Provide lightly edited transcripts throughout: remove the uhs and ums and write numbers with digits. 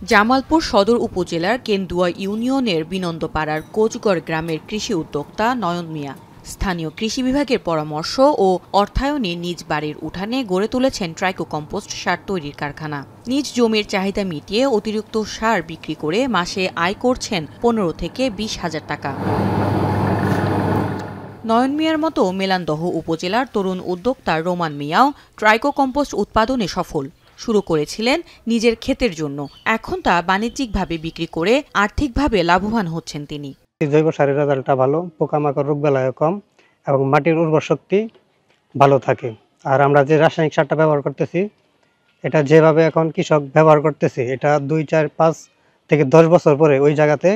জামালপুর সদর উপজেলার কেন্দুয়া ইউনিয়নের বিনন্দপাড়ার কোচগড় গ্রামের কৃষি উদ্যোক্তা নয়ন মিয়া স্থানীয় কৃষি বিভাগের পরামর্শ ও অর্থায়নে নিজ বাড়ির উঠানে গড়ে তুলেছেন ট্রাইকো কম্পোস্ট সার তৈরির কারখানা। নিজ জমির চাহিদা মিটিয়ে অতিরিক্ত সার বিক্রি করে মাসে আয় করছেন 15 থেকে 20 হাজার টাকা। নয়ন মিয়ার মতো মেলান্দহ উপজেলার তরুণ উদ্যোক্তা রোমান মিয়াও ট্রাইকো কম্পোস্ট উৎপাদনে সফল। শুরু করেছিলেন নিজের ক্ষেতের জন্য, এখন তা বাণিজ্যিকভাবে বিক্রি করে আর্থিকভাবে লাভবান হচ্ছেন তিনি। জৈব সারের রেজাল্টটা ভালো, পোকামাকড় রোগবালাই কম এবং মাটির উর্বর শক্তি ভালো থাকে। আর আমরা যে রাসায়নিক সারটা ব্যবহার করতেছি, এটা যেভাবে এখন কৃষক ব্যবহার করতেছে, এটা 2, 4, 5 থেকে 10 বছর পরে ওই জায়গাতে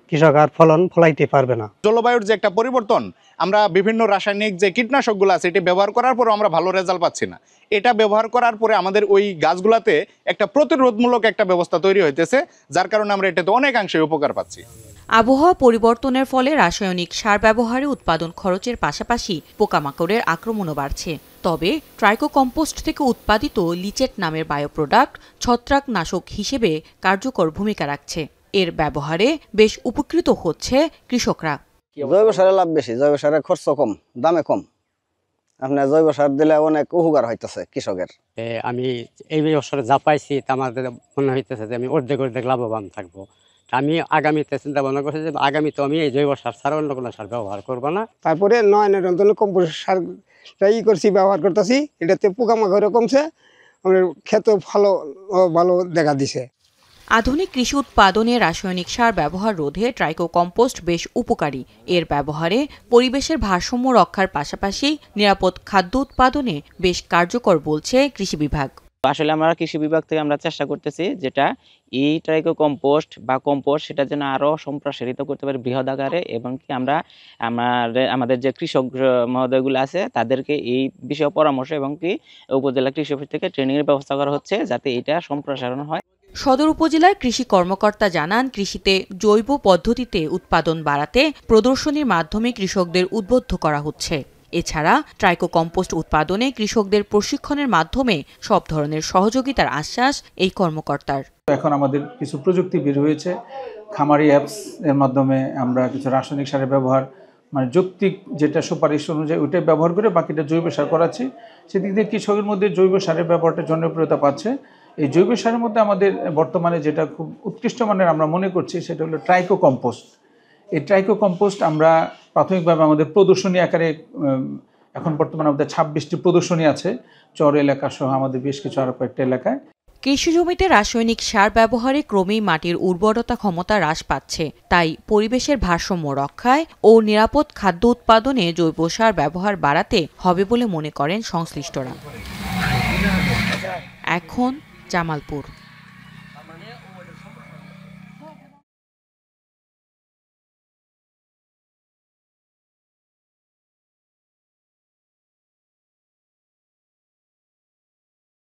কৃষক আর ফলন ফলাইতে পারবে না। জলবায়ুর যে একটা পরিবর্তন, আমরা বিভিন্ন রাসায়নিক যে কীটনাশকগুলো আছে এটি ব্যবহার করার পরও আমরা ভালো রেজাল্ট পাচ্ছি না। এটা ব্যবহার করার পরে আমাদের ওই গাছগুলাতে একটা প্রতিরোধমূলক একটা ব্যবস্থা তৈরি হইতেছে, যার কারণে আমরা এটাতে অনেকাংশে উপকার পাচ্ছি। আবহাওয়া পরিবর্তনের ফলে রাসায়নিক সার ব্যবহারে উৎপাদন খরচের পাশাপাশি পোকামাকড়ের আক্রমণও বাড়ছে। তবে ট্রাইকো কম্পোস্ট থেকে উৎপাদিত লিচেট নামের বায়ো প্রোডাক্ট ছত্রাকনাশক হিসেবে কার্যকর ভূমিকা রাখছে। এর ব্যবহারে বেশ উপকৃত হচ্ছে কৃষকরা। জৈব সারের লাভ বেশি, জৈব সারের খরচ কম, দামে কম। আপনার জৈব সার দিলে অনেক উপকার হইতেছে কৃষকের। আমি এই বছরে যা পাইছি তা আমার মনে হইতেছে যে আমি অর্ধেক লাভবান থাকবো। আমি আগামীতে চিন্তা ভাবনা করছি যে আগামীতে আমি এই জৈব সার ছাড়া অন্য কোনো সার ব্যবহার করবো না। তারপরে নয়নের অন্তত কম্পোস্ট সারটাই করছি, ব্যবহার করতেছি। এটাতে পোকামাকড় কমছে, আমাদের ক্ষেত ভালো দেখা দিছে। আধুনিক কৃষি উৎপাদনে রাসায়নিক সার ব্যবহার রোধে ট্রাইকো কম্পোস্ট বেশ উপকারী। এর ব্যবহারে পরিবেশের ভারসাম্য রক্ষার পাশাপাশি নিরাপদ খাদ্য উৎপাদনে বেশ কার্যকর বলছে কৃষি বিভাগ। আসলে আমরা কৃষি বিভাগ থেকে আমরা চেষ্টা করতেছি যেটা এই ট্রাইকো কম্পোস্ট বা কম্পোস্ট সেটা যেন আরো সম্প্রসারিত করতে পারি বৃহৎ আকারে, এবং কি আমরা আমাদের যে কৃষক মহোদয়গুলো আছে তাদেরকে এই বিষয়ে পরামর্শ এবং কি উপজেলা কৃষি অফিস থেকে ট্রেনিং এর ব্যবস্থা করা হচ্ছে যাতে এটা সম্প্রসারণ হয়। সদর উপজেলার কৃষি কর্মকর্তা জানান, কৃষিতে জৈব পদ্ধতিতে উৎপাদন বাড়াতে প্রদর্শনীর মাধ্যমে কৃষকদের উদ্বুদ্ধ করা হচ্ছে। এছাড়া ট্রাইকো কম্পোস্ট উৎপাদনে কৃষকদের প্রশিক্ষণের মাধ্যমে সব ধরনের সহযোগিতার আশ্বাস এই কর্মকর্তার। এখন আমাদের কিছু প্রযুক্তি বের হয়েছে, খামারি অ্যাপস এর মাধ্যমে আমরা কিছু রাসায়নিক সারের ব্যবহার যৌক্তিক যেটা সুপারিশ অনুযায়ী ওইটাই ব্যবহার করে বাকিটা জৈব সার করাচ্ছি। সেদিক দিয়ে কৃষকের মধ্যে জৈব সারের ব্যবহারটা জনপ্রিয়তা পাচ্ছে। এই জৈব সারের মধ্যে আমাদের বর্তমানে যেটা খুব উৎকৃষ্ট মানের আমরা মনে করছি সেটা হলো ট্রাইকো কম্পোস্ট। এই ট্রাইকো কম্পোস্ট আমরা প্রাথমিকভাবে আমাদের প্রদর্শনী আকারে এখন বর্তমানে আমাদের 26টি প্রদর্শনী আছে, চর এলাকা সহ আমাদের বেশ কিছু আরো কয়েকটা এলাকায়। কৃষি জমিতে রাসায়নিক সার ব্যবহারে ক্রমেই মাটির উর্বরতা ক্ষমতা হ্রাস পাচ্ছে। তাই পরিবেশের ভারসাম্য রক্ষায় ও নিরাপদ খাদ্য উৎপাদনে জৈব সার ব্যবহার বাড়াতে হবে বলে মনে করেন সংশ্লিষ্টরা। এখন জামালপুর।